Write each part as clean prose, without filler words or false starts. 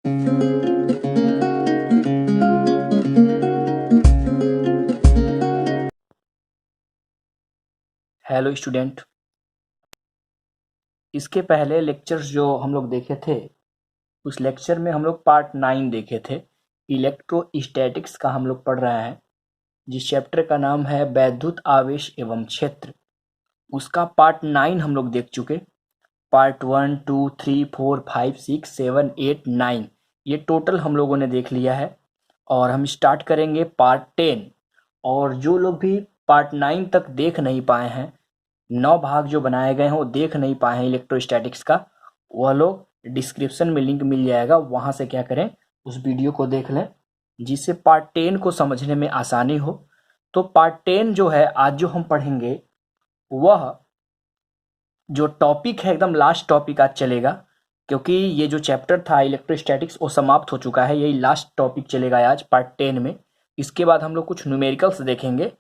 Hello student, इसके पहले lectures जो हम लोग देखे थे उस लेक्चर में हम लोग पार्ट 9 देखे थे। इलेक्ट्रोस्टैटिक्स का हम लोग पढ़ रहे हैं, जिस चैप्टर का नाम है वैद्युत आवेश एवं क्षेत्र। उसका पार्ट 9 हम लोग देख चुके। पार्ट 1, 2, 3, 4, 5, 6, 7, 8, 9 ये टोटल हम लोगों ने देख लिया है। और हम स्टार्ट करेंगे पार्ट 10। और जो लोग भी पार्ट 9 तक देख नहीं पाए हैं, 9 भाग जो बनाए गए हैं वो देख नहीं पाए हैं इलेक्ट्रोस्टैटिक्स का, वह लोग डिस्क्रिप्शन में लिंक मिल जाएगा, वहाँ से क्या करें उस वीडियो को देख लें, जिससे पार्ट 10 को समझने में आसानी हो। तो पार्ट 10 जो है आज जो हम पढ़ेंगे, वह जो टॉपिक है एकदम लास्ट टॉपिक आज चलेगा, क्योंकि ये जो चैप्टर था इलेक्ट्रोस्टैटिक्स वो समाप्त हो चुका है। यही लास्ट टॉपिक चलेगा आज पार्ट 10 में। इसके बाद हम लोग कुछ न्यूमेरिकल्स देखेंगे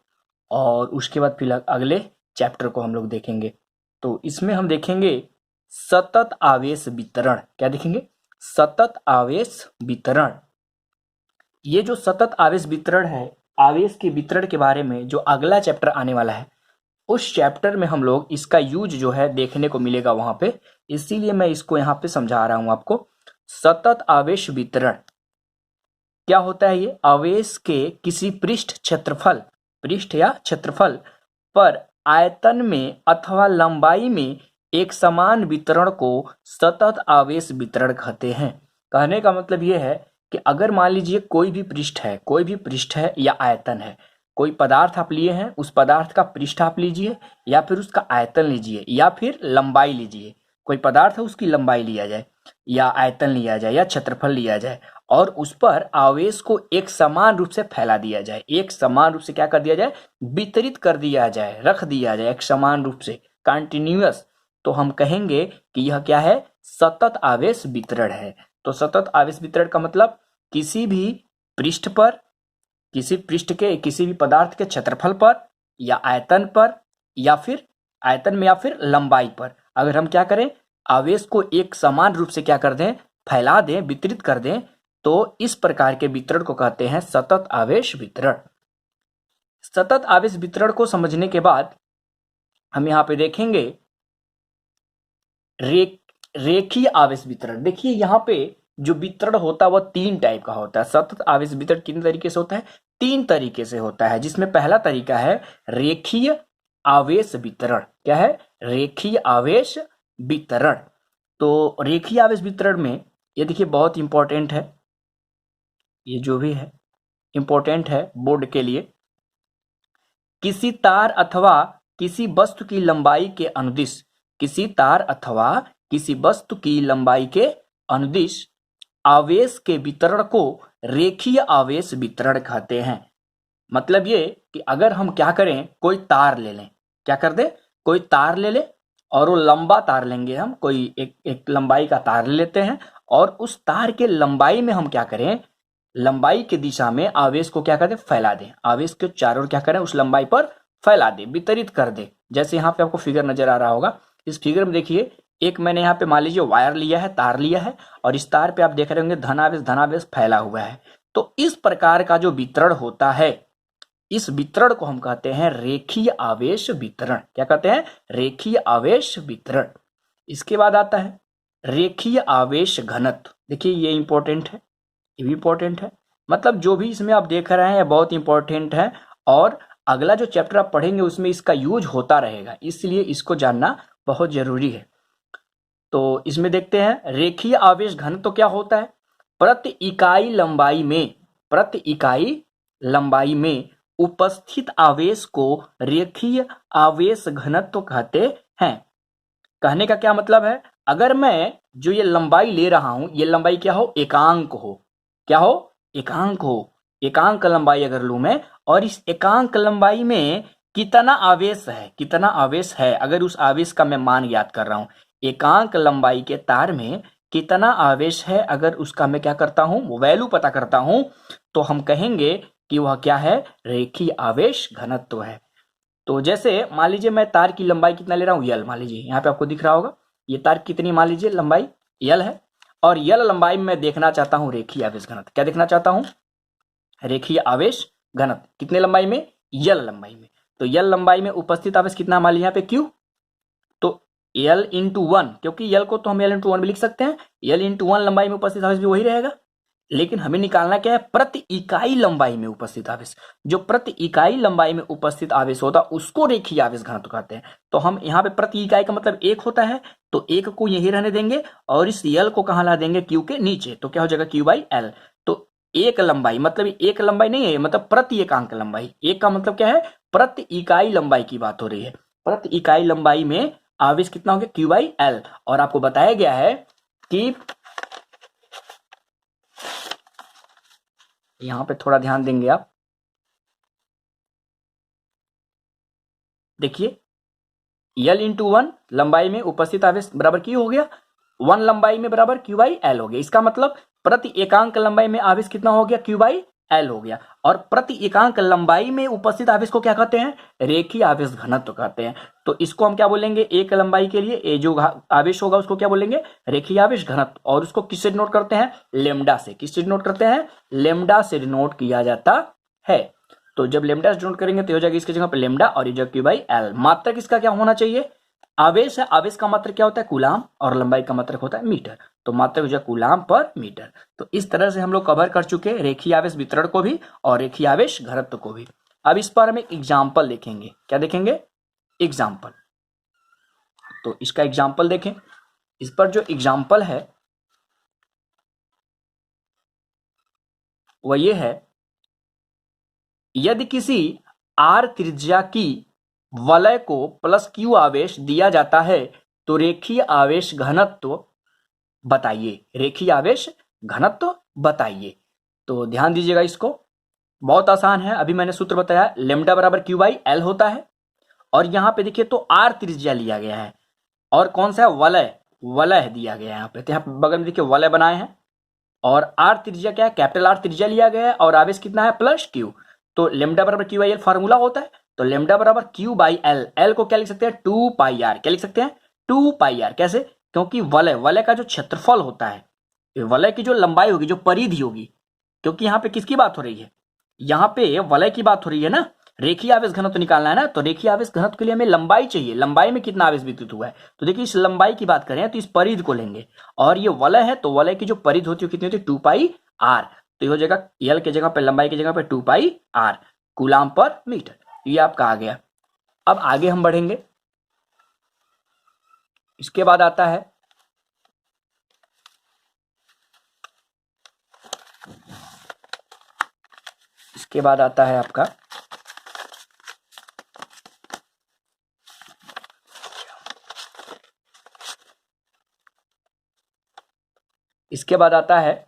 और उसके बाद फिर अगले चैप्टर को हम लोग देखेंगे। तो इसमें हम देखेंगे सतत आवेश वितरण। क्या देखेंगे? सतत आवेश वितरण। ये जो सतत आवेश वितरण है, आवेश के वितरण के बारे में जो अगला चैप्टर आने वाला है, उस चैप्टर में हम लोग इसका यूज जो है देखने को मिलेगा वहां पे। इसीलिए मैं इसको यहाँ पे समझा रहा हूं आपको। सतत आवेश वितरण क्या होता है? ये आवेश के किसी पृष्ठ या क्षेत्रफल पर आयतन में अथवा लंबाई में एक समान वितरण को सतत आवेश वितरण कहते हैं। कहने का मतलब ये है कि अगर मान लीजिए कोई भी पृष्ठ है या आयतन है, कोई पदार्थ आप लिए हैं, उस पदार्थ का पृष्ठ आप लीजिए या फिर उसका आयतन लीजिए या फिर लंबाई लीजिए। कोई पदार्थ है उसकी लंबाई लिया जाए या आयतन लिया जाए या क्षेत्रफल लिया जाए और उस पर आवेश को एक समान रूप से फैला दिया जाए, एक समान रूप से क्या कर दिया जाए? वितरित कर दिया जाए, रख दिया जाए एक समान रूप से, कंटिन्यूअस। तो हम कहेंगे कि यह क्या है? सतत आवेश वितरण है। तो सतत आवेश वितरण का मतलब किसी भी पृष्ठ पर, किसी पृष्ठ के किसी भी पदार्थ के क्षेत्रफल पर या आयतन पर या फिर आयतन में या फिर लंबाई पर अगर हम क्या करें, आवेश को एक समान रूप से क्या कर दें? फैला दें, वितरित कर दें, तो इस प्रकार के वितरण को कहते हैं सतत आवेश वितरण। सतत आवेश वितरण को समझने के बाद हम यहाँ पे देखेंगे रेखीय आवेश वितरण। देखिए यहाँ पे जो वितरण होता है वह 3 टाइप का होता है। सतत आवेश वितरण कितने तरीके से होता है? 3 तरीके से होता है, जिसमें पहला तरीका है रेखीय आवेश वितरण। क्या है? रेखीय आवेश वितरण। तो रेखीय आवेश वितरण में ये देखिए बहुत इंपॉर्टेंट है, ये जो भी है इंपॉर्टेंट है बोर्ड के लिए। किसी तार अथवा किसी वस्तु की लंबाई के अनुदिश, किसी तार अथवा किसी वस्तु की लंबाई के अनुदिश आवेश के वितरण को रेखीय आवेश वितरण कहते हैं। मतलब ये कि अगर हम क्या करें, कोई तार ले लें, क्या कर दे? कोई तार ले ले और वो लंबा तार लेंगे हम, कोई एक लंबाई का तार ले लेते हैं और उस तार के लंबाई में हम क्या करें, लंबाई के दिशा में आवेश को क्या कर दे? फैला दें। आवेश के चारों ओर क्या करें? उस लंबाई पर फैला दे, वितरित कर दे। जैसे यहाँ पे आपको फिगर नजर आ रहा होगा, इस फिगर में देखिए एक मैंने यहाँ पे मान लीजिए वायर लिया है, तार लिया है और इस तार पे आप देख रहे होंगे धनावेश फैला हुआ है। तो इस प्रकार का जो वितरण होता है, इस वितरण को हम कहते हैं रेखीय आवेश वितरण। क्या कहते हैं? रेखीय आवेश वितरण। इसके बाद आता है रेखीय आवेश घनत्व। देखिए ये इंपॉर्टेंट है, ये भी इंपॉर्टेंट है। मतलब जो भी इसमें आप देख रहे हैं बहुत इंपॉर्टेंट है और अगला जो चैप्टर आप पढ़ेंगे उसमें इसका यूज होता रहेगा, इसलिए इसको जानना बहुत जरूरी है। तो इसमें देखते हैं रेखीय आवेश घनत्व तो क्या होता है? प्रति इकाई लंबाई में उपस्थित आवेश को रेखीय आवेश घनत्व कहते हैं। कहने का क्या मतलब है? अगर मैं जो ये लंबाई ले रहा हूं, ये लंबाई क्या हो? एकांक हो। क्या हो? एकांक हो। एकांक लंबाई अगर लूं मैं और इस एकांक लंबाई में कितना आवेश है, अगर उस आवेश का मैं मान ज्ञात कर रहा हूं, एकांक लंबाई के तार में कितना आवेश है, अगर उसका मैं क्या करता हूं, वैल्यू पता करता हूं, तो हम कहेंगे कि वह क्या है? रेखीय आवेश घनत्व है। तो जैसे मान लीजिए मैं तार की लंबाई कितना ले रहा हूं? यल। मान लीजिए यहाँ पे आपको दिख रहा होगा ये तार कितनी मान लीजिए लंबाई यल है और यल लंबाई में मैं देखना चाहता हूं रेखीय आवेश घनत्व। क्या देखना चाहता हूं? रेखीय आवेश घनत्व। कितने लंबाई में? यल लंबाई में। तो यल लंबाई में उपस्थित आवेश कितना मान लिया यहाँ पे क्यू, तो यल इंटू वन, क्योंकि यल को तो हम यल इंटू वन भी लिख सकते हैं, यल इंटू वन लंबाई में उपस्थित आवेश भी वही रहेगा, लेकिन हमें निकालना क्या है? प्रति इकाई लंबाई में उपस्थित आवेश। जो प्रति इकाई लंबाई में उपस्थित आवेश होता है उसको रेखीय आवेश घनत्व कहते हैं। तो हम यहाँ पे प्रति इकाई का मतलब एक होता है, तो एक को यही रहने देंगे और इस यल को कहाँ ला देंगे? क्यू के नीचे। तो क्या हो जाएगा? Q by L. तो एक लंबाई मतलब एक लंबाई नहीं है, मतलब प्रति एकांक लंबाई। एक का मतलब क्या है? प्रति इकाई लंबाई की बात हो रही है। प्रति इकाई लंबाई में आवेश कितना हो गया? Q by L. और आपको बताया गया है कि यहां पे थोड़ा ध्यान देंगे आप, देखिए यल इंटू वन लंबाई में उपस्थित आवेश बराबर क्यू हो गया, वन लंबाई में बराबर क्यू बाई एल हो गया। इसका मतलब प्रति एकांक लंबाई में आवेश कितना हो गया? क्यू बाई एल हो गया। और प्रति एकांक लंबाई में उपस्थित आवेश को क्या कहते हैं? रेखीय आवेश घनत्व कहते हैं। तो इसको हम क्या बोलेंगे? एक लंबाई के लिए ये जो आवेश होगा उसको क्या बोलेंगे? रेखीय आवेश घनत्व। और उसको किससे डिनोट करते हैं? लेमडा से। किससे डिनोट करते हैं? लेमडा से डिनोट किया जाता है। तो जब लेमडा से डिनोट करेंगे तो हो जाएगा इसकी जगह पे लेमडा और ये जगह क्यू बाई एल। मात्रक इसका क्या होना चाहिए? आवेश है, आवेश का मात्रक क्या होता है? कूलाम, और लंबाई का मात्रक होता है मीटर। तो मात्रक हो जाएगा कूलाम पर मीटर। तो इस तरह से हम लोग कवर कर चुके हैं रेखीय आवेश वितरण को भी और रेखीय आवेश घनत्व को भी। अब इस पर हम एक एग्जाम्पल देखेंगे। क्या देखेंगे? एग्जाम्पल। तो इसका एग्जाम्पल देखें। इस पर जो एग्जाम्पल है वह ये है, यदि किसी आर त्रिज्या की वलय को प्लस क्यू आवेश दिया जाता है तो रेखीय आवेश घनत्व बताइए। रेखीय आवेश घनत्व बताइए। तो ध्यान दीजिएगा, इसको बहुत आसान है। अभी मैंने सूत्र बताया, लेमडा बराबर क्यू बाई एल होता है। और यहां पे देखिए तो आर त्रिज्या लिया गया है और कौन सा है? वलय। वलय दिया गया है यहाँ पे। तो यहाँ बगल में देखिए वलय बनाए हैं और आर त्रिज्या क्या है? कैपिटल आर त्रिज्या लिया गया है और आवेश कितना है? Plus Q. तो लेमडा बराबर क्यू बाई एल फॉर्मूला होता है। तो लेमडा बराबर क्यू बाई एल। एल को क्या लिख सकते हैं? 2 पाई आर। क्या लिख सकते हैं? 2 पाई आर। कैसे? क्योंकि वलय, वलय का जो क्षेत्रफल होता है, वलय की जो लंबाई होगी, जो परिधि होगी, क्योंकि यहाँ पे किसकी बात हो रही है? यहाँ पे वलय की बात हो रही है ना। रेखीय आवेश घनत्व निकालना है ना, तो रेखीय आवेश घनत्व के लिए हमें लंबाई चाहिए। लंबाई में कितना आवेश वितरित हुआ है? तो देखिए इस लंबाई की बात करें तो इस परिधि को लेंगे और ये वलय है, तो वलय की जो परिधि होती है कितनी होती है? 2 पाई आर। तो ये हो जाएगा एल की जगह पे, लंबाई की जगह पे 2 पाई आर कूलाम पर मीटर। ये आपका आ गया। अब आगे हम बढ़ेंगे। इसके बाद आता है आपका इसके बाद आता है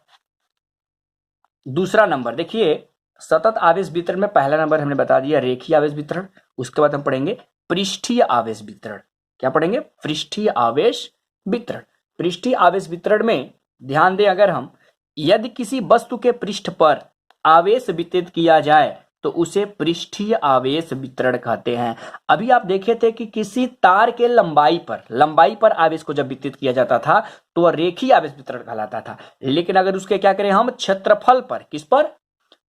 दूसरा नंबर। देखिए सतत आवेश वितरण में पहला नंबर हमने बता दिया रेखीय आवेश वितरण। उसके बाद हम पढ़ेंगे पृष्ठीय आवेश वितरण। क्या पढ़ेंगे? पृष्ठीय आवेश वितरण। पृष्ठीय आवेश वितरण में ध्यान दें, अगर हम यदि किसी वस्तु के पृष्ठ पर आवेश वितरित किया जाए तो उसे पृष्ठीय आवेश वितरण कहते हैं। अभी आप देखे थे कि किसी तार के लंबाई पर आवेश को जब वितरित किया जाता था तो वह रेखीय आवेश वितरण कहलाता था। लेकिन अगर उसके क्या करें हम? क्षेत्रफल पर। किस पर?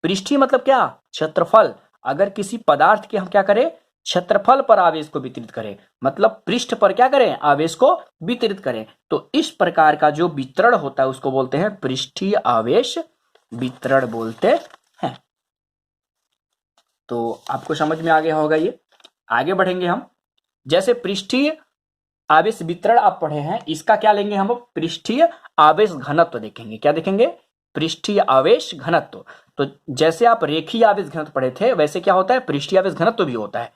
पृष्ठीय मतलब क्या? क्षेत्रफल। अगर किसी पदार्थ के हम क्या करें? क्षेत्रफल पर आवेश को वितरित करें, मतलब पृष्ठ पर क्या करें? आवेश को वितरित करें। तो इस प्रकार का जो वितरण होता है उसको बोलते हैं पृष्ठीय आवेश वितरण बोलते हैं। तो आपको समझ में आ गया होगा ये। आगे बढ़ेंगे हम। जैसे पृष्ठीय आवेश वितरण आप पढ़े हैं, इसका क्या लेंगे हम? पृष्ठीय आवेश घनत्व देखेंगे। क्या देखेंगे? पृष्ठीय आवेश घनत्व। तो जैसे आप रेखीय आवेश घनत्व पढ़े थे वैसे क्या होता है? पृष्ठीय आवेश घनत्व भी होता है।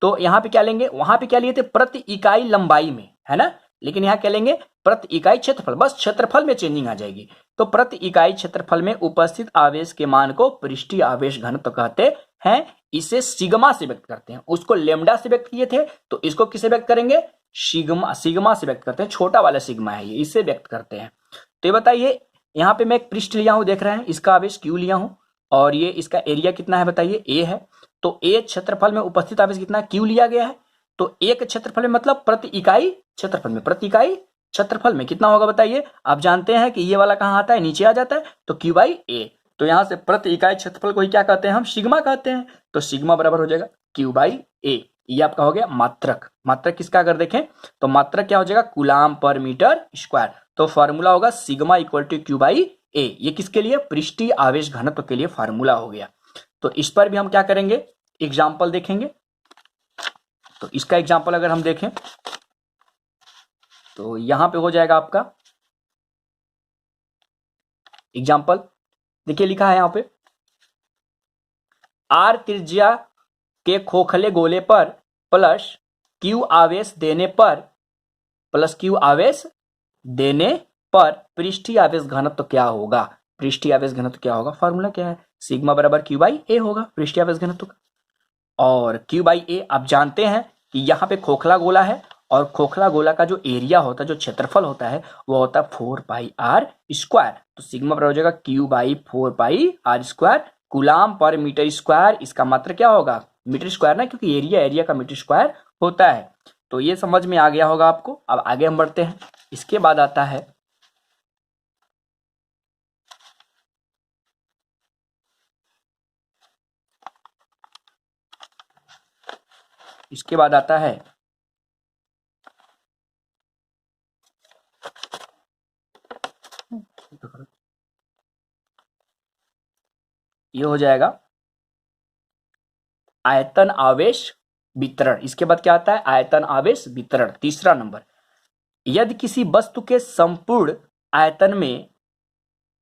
तो यहाँ पे क्या लेंगे? वहां पे क्या लिए थे? प्रति इकाई लंबाई में, है ना। लेकिन यहाँ क्या लेंगे? प्रति इकाई क्षेत्रफल। बस क्षेत्रफल में चेंजिंग आ जाएगी। तो प्रति इकाई क्षेत्रफल में उपस्थित आवेश के मान को पृष्ठीय आवेश घनत्व कहते हैं। इसे सिग्मा से व्यक्त करते हैं। उसको लेमडा से व्यक्त किए थे, तो इसको किसे व्यक्त करेंगे? सिग्मा से व्यक्त करते हैं। छोटा वाला सिग्मा है ये, इससे व्यक्त करते हैं। तो ये बताइए, यहाँ पे मैं एक पृष्ठ लिया हूं, देख रहे हैं, इसका आवेश क्यू लिया हूं और ये इसका एरिया कितना है बताइए? ए है। तो ए क्षेत्रफल में उपस्थित आवेश कितना? क्यू लिया गया है। तो एक क्षेत्रफल में मतलब प्रति इकाई क्षेत्रफल में, प्रति इकाई क्षेत्रफल में कितना होगा बताइए। आप जानते हैं कि ये वाला कहाँ आता है, नीचे आ जाता है, तो क्यू बाई ए। तो यहाँ से प्रति इकाई क्षेत्रफल को ही क्या कहते हैं, हम सिग्मा कहते हैं। तो सिग्मा बराबर हो जाएगा क्यू बाई ए। ये आपका हो गया मात्रक। मात्रक किसका अगर देखें तो मात्रक क्या हो जाएगा, कूलाम पर मीटर स्क्वायर। तो फॉर्मूला होगा sigma equal to q by A. ये किसके लिए, पृष्ठीय आवेश घनत्व के लिए फॉर्मूला हो गया। तो इस पर भी हम क्या करेंगे, एग्जाम्पल देखेंगे। तो इसका एग्जाम्पल अगर हम देखें तो यहां पे हो जाएगा आपका एग्जाम्पल। देखिए लिखा है यहां पे, आर त्रिज्या के खोखले गोले पर प्लस क्यू आवेश देने पर पृष्ठीय आवेश घनत्व क्या होगा। पृष्ठीय आवेश घनत्व क्या होगा, फॉर्मूला क्या है, सिग्मा बराबर क्यू बाई ए होगा पृष्ठीय आवेश घनत्व का। और क्यू बाई ए आप जानते हैं कि यहाँ पे खोखला गोला है, और खोखला गोला का जो एरिया होता है, जो क्षेत्रफल होता है, वो होता है 4 पाई आर स्क्वायर। तो सिग्मा बराबर हो जाएगा q by 4 pi r square coulomb per metre square. इसका मात्र क्या होगा, मीटर स्क्वायर ना, क्योंकि एरिया का मीटर स्क्वायर होता है। तो ये समझ में आ गया होगा आपको। अब आगे हम बढ़ते हैं। इसके बाद आता है ये हो जाएगा आयतन आवेश वितरण। इसके बाद क्या आता है, आयतन आवेश वितरण, तीसरा नंबर। यदि किसी वस्तु के संपूर्ण आयतन में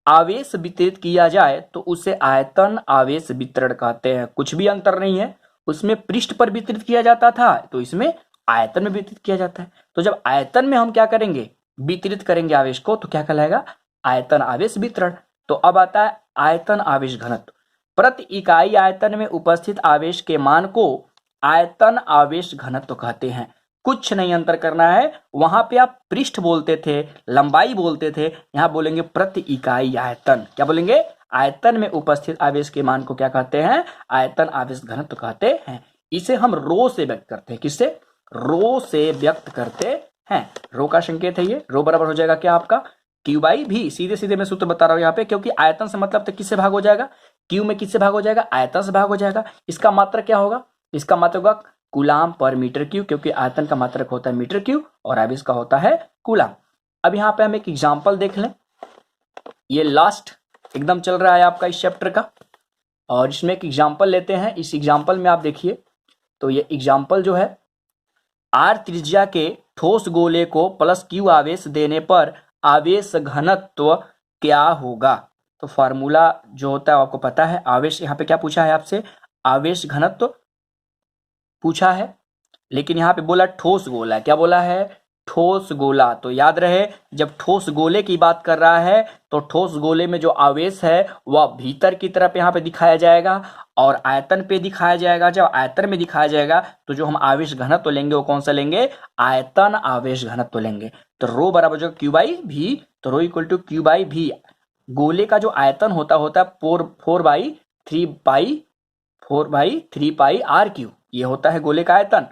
आवेश वितरित किया जाए तो उसे आयतन आवेश वितरण कहते हैं। कुछ भी अंतर नहीं है, उसमें पृष्ठ पर वितरित किया जाता था, तो इसमें आयतन में वितरित किया जाता है। तो जब आयतन में हम क्या करेंगे, वितरित करेंगे आवेश को, तो क्या कहलाएगा, आयतन आवेश वितरण। तो अब आता है आयतन आवेश घनत्व। प्रति इकाई आयतन में उपस्थित आवेश के मान को आयतन आवेश घनत्व कहते हैं। कुछ नहीं अंतर करना है, वहां पे आप पृष्ठ बोलते थे, लंबाई बोलते थे, यहां बोलेंगे प्रति इकाई आयतन। क्या बोलेंगे, आयतन में उपस्थित आवेश के मान को क्या कहते हैं, आयतन आवेश घनत्व कहते हैं। इसे हम रो से व्यक्त करते हैं, किससे, रो से व्यक्त करते हैं। रो का संकेत है ये, रो बराबर हो जाएगा क्या आपका, क्यू बाई भी। सीधे सीधे मैं सूत्र बता रहा हूं यहाँ पे, क्योंकि आयतन से मतलब तो किससे भाग हो जाएगा, क्यू में किससे भाग हो जाएगा, आयतन से भाग हो जाएगा। इसका मात्रक क्या होगा, इसका मात्रक होगा कूलाम पर मीटर क्यू, क्योंकि आयतन का मात्रक होता है मीटर क्यू और आवेश का होता है कूलाम। अब यहाँ पे हम एक एग्जाम्पल देख लें। ये लास्ट एकदम चल रहा है आपका इस चैप्टर का, और इसमें एक एग्जाम्पल लेते हैं। इस एग्जाम्पल में आप देखिए, तो ये एग्जाम्पल जो है, आर त्रिज्या के ठोस गोले को प्लस क्यू आवेश देने पर आवेश घनत्व क्या होगा। तो फार्मूला जो होता है आपको पता है। आवेश यहाँ पे क्या पूछा है आपसे, आवेश घनत्व पूछा है, लेकिन यहाँ पे बोला ठोस गोला। क्या बोला है, ठोस गोला। तो याद रहे, जब ठोस गोले की बात कर रहा है तो ठोस गोले में जो आवेश है वह भीतर की तरफ यहाँ पे दिखाया जाएगा और आयतन पे दिखाया जाएगा। जब आयतन में दिखाया जाएगा तो जो हम आवेश घनत्व लेंगे वो कौन सा लेंगे, आयतन आवेश घनत्व लेंगे। तो रो बराबर जो क्यू बाई भी, तो rho equal to q by V. गोले का जो आयतन होता है four by three pi r cube. ये होता है गोले का आयतन,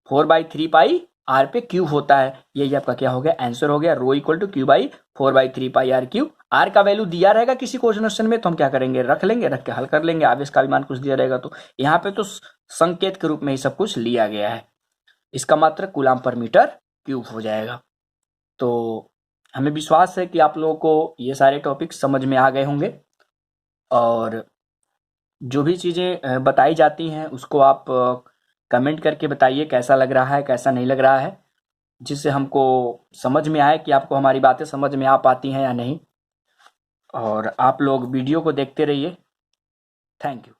4/3 पाई आर पे क्यूब होता है। यही आपका क्या हो गया, आंसर हो गया, rho equal to q by 4/3 pi r cube. R का वैल्यू दिया रहेगा किसी क्वेश्चन में, तो हम क्या करेंगे, रख लेंगे, रख के हल कर लेंगे। आवेश का भी मान कुछ दिया रहेगा, तो यहाँ पे तो संकेत के रूप में ही सब कुछ लिया गया है। इसका मात्रक कूलाम पर मीटर क्यूब हो जाएगा। तो हमें विश्वास है कि आप लोगों को ये सारे टॉपिक समझ में आ गए होंगे, और जो भी चीज़ें बताई जाती हैं उसको आप कमेंट करके बताइए कैसा लग रहा है, कैसा नहीं लग रहा है, जिससे हमको समझ में आए कि आपको हमारी बातें समझ में आ पाती हैं या नहीं। और आप लोग वीडियो को देखते रहिए। Thank you.